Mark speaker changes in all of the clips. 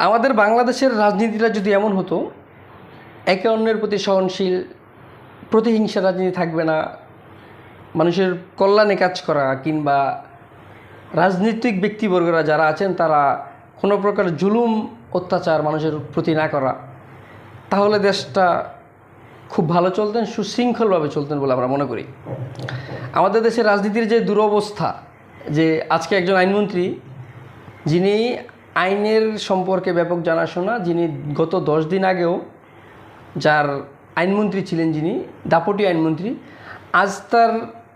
Speaker 1: আমাদের বাংলাদেশের রাজনীতিটা যদি এমন হতো, একে অন্যের প্রতি সহনশীল, প্রতিহিংসা রাজনীতি থাকবে না, মানুষের কল্যাণে কাজ করা কিংবা রাজনৈতিক ব্যক্তিবর্গরা যারা আছেন তারা কোনো প্রকার জুলুম অত্যাচার মানুষের প্রতি না করা, তাহলে দেশটা খুব ভালো চলতেন, সুশৃঙ্খলভাবে চলতেন বলে আমরা মনে করি। আমাদের দেশের রাজনীতির যে দুরবস্থা, যে আজকে একজন আইনমন্ত্রী যিনি আইনের সম্পর্কে ব্যাপক জানাশোনা, যিনি গত 10 দিন আগেও যার আইনমন্ত্রী ছিলেন, যিনি দাপটি আইনমন্ত্রী, আজ তার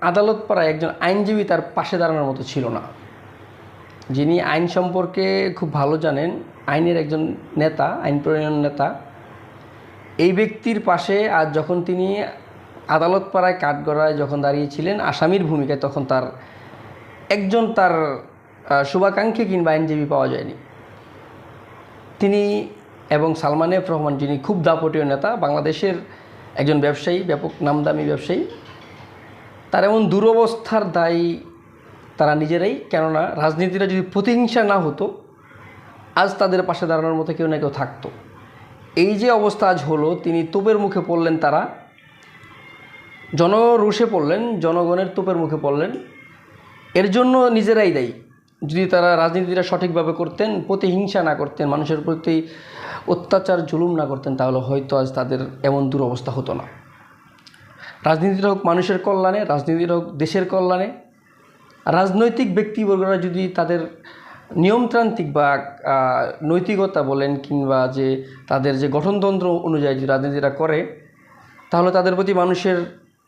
Speaker 1: আদালত পাড়ায় একজন আইনজীবী তার পাশে দাঁড়ানোর মতো ছিল না। যিনি আইন সম্পর্কে খুব ভালো জানেন, আইনের একজন নেতা, আইন প্রণয়ন নেতা, এই ব্যক্তির পাশে আজ যখন তিনি আদালত পাড়ায় কাঠগড়ায় যখন দাঁড়িয়েছিলেন আসামির ভূমিকায়, তখন তার শুভাকাঙ্ক্ষী কিংবা আইনজীবী পাওয়া যায়নি। তিনি এবং সালমান এফ রহমান, যিনি খুব দাপটীয় নেতা, বাংলাদেশের একজন ব্যবসায়ী, ব্যাপক নামদামি ব্যবসায়ী, তার এমন দুরবস্থার দায়ী তারা নিজেরাই। কেননা রাজনীতিটা যদি প্রতিহিংসা না হতো, আজ তাদের পাশে দাঁড়ানোর মতো কেউ না কেউ থাকতো। এই যে অবস্থা আজ হলো, তিনি তোপের মুখে পড়লেন, তারা জনরোষে পড়লেন, জনগণের তোপের মুখে পড়লেন। এর জন্য নিজেরাই দায়ী। যদি তারা রাজনীতিটা সঠিকভাবে করতেন, প্রতিহিংসা না করতেন, মানুষের প্রতি অত্যাচার জুলুম না করতেন, তাহলে হয়তো আজ তাদের এমন দুরবস্থা হতো না। রাজনীতিটা হোক মানুষের কল্যাণে, রাজনীতিটা হোক দেশের কল্যাণে। রাজনৈতিক ব্যক্তিবর্গরা যদি তাদের নিয়মতান্ত্রিক বা নৈতিকতা বলেন কিংবা যে তাদের যে গঠনতন্ত্র অনুযায়ী যে রাজনীতিটা করে, তাহলে তাদের প্রতি মানুষের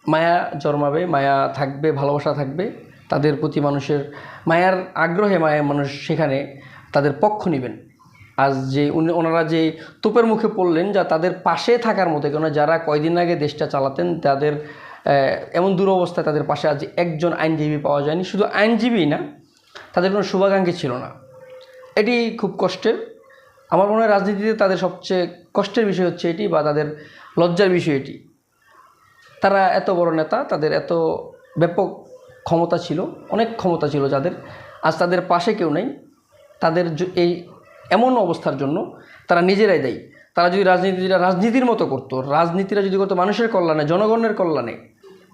Speaker 1: মায়া জন্মাবে, মায়া থাকবে, ভালোবাসা থাকবে। তাদের প্রতি মানুষের মায়ার আগ্রহে মানুষ সেখানে তাদের পক্ষ নেবেন। আজ যে ওনারা যে তোপের মুখে পড়লেন, যা তাদের পাশে থাকার মতো, কেননা যারা কয়দিন আগে দেশটা চালাতেন তাদের এমন দুরবস্থায় তাদের পাশে আজ একজন আইনজীবী পাওয়া যায়নি। শুধু আইনজীবী না, তাদের কোনো শুভাকাঙ্ক্ষী ছিল না। এটি খুব কষ্টের। আমার মনে হয় রাজনীতিতে তাদের সবচেয়ে কষ্টের বিষয় হচ্ছে এটি, বা তাদের লজ্জার বিষয় এটি। তারা এত বড় নেতা, তাদের এত ব্যাপক ক্ষমতা ছিল, অনেক ক্ষমতা ছিল যাদের, আজ তাদের পাশে কেউ নেই। তাদের এই এমন অবস্থার জন্য তারা নিজেরাই দায়ী। তারা যদি রাজনীতির মতো করতো, রাজনীতিরা যদি করতো মানুষের কল্যাণে, জনগণের কল্যাণে,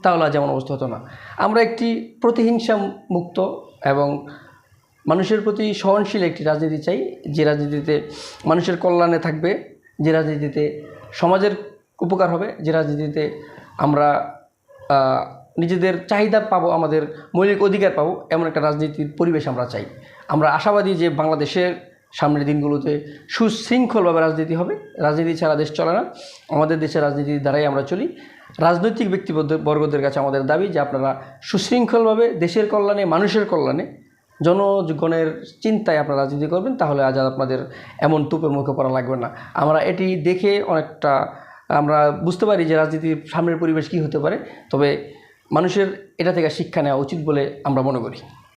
Speaker 1: তাহলে আজ এমন অবস্থা হতো না। আমরা একটি প্রতিহিংসা মুক্ত এবং মানুষের প্রতি সহনশীল একটি রাজনীতি চাই, যে রাজনীতিতে মানুষের কল্যাণে থাকবে, যে রাজনীতিতে সমাজের উপকার হবে, যে রাজনীতিতে আমরা নিজেদের চাহিদা পাবো, আমাদের মৌলিক অধিকার পাবো, এমন একটা রাজনীতির পরিবেশ আমরা চাই। আমরা আশাবাদী যে বাংলাদেশের সামনের দিনগুলোতে সুশৃঙ্খলভাবে রাজনীতি হবে। রাজনীতি ছাড়া দেশ চলে না। আমাদের দেশের রাজনীতির দ্বারাই আমরা চলি। রাজনৈতিক ব্যক্তিবর্গদের কাছে আমাদের দাবি যে আপনারা সুশৃঙ্খলভাবে দেশের কল্যাণে, মানুষের কল্যাণে, জনগণের চিন্তায় আপনারা রাজনীতি করবেন, তাহলে আজ আপনাদের এমন তোপের মুখে পড়া লাগবে না। আমরা এটি দেখে অনেকটা আমরা বুঝতে পারি যে রাজনীতির সামনের পরিবেশ কী হতে পারে। তবে মানুষের এটা থেকে শিক্ষা নেওয়া উচিত বলে আমরা মনে করি।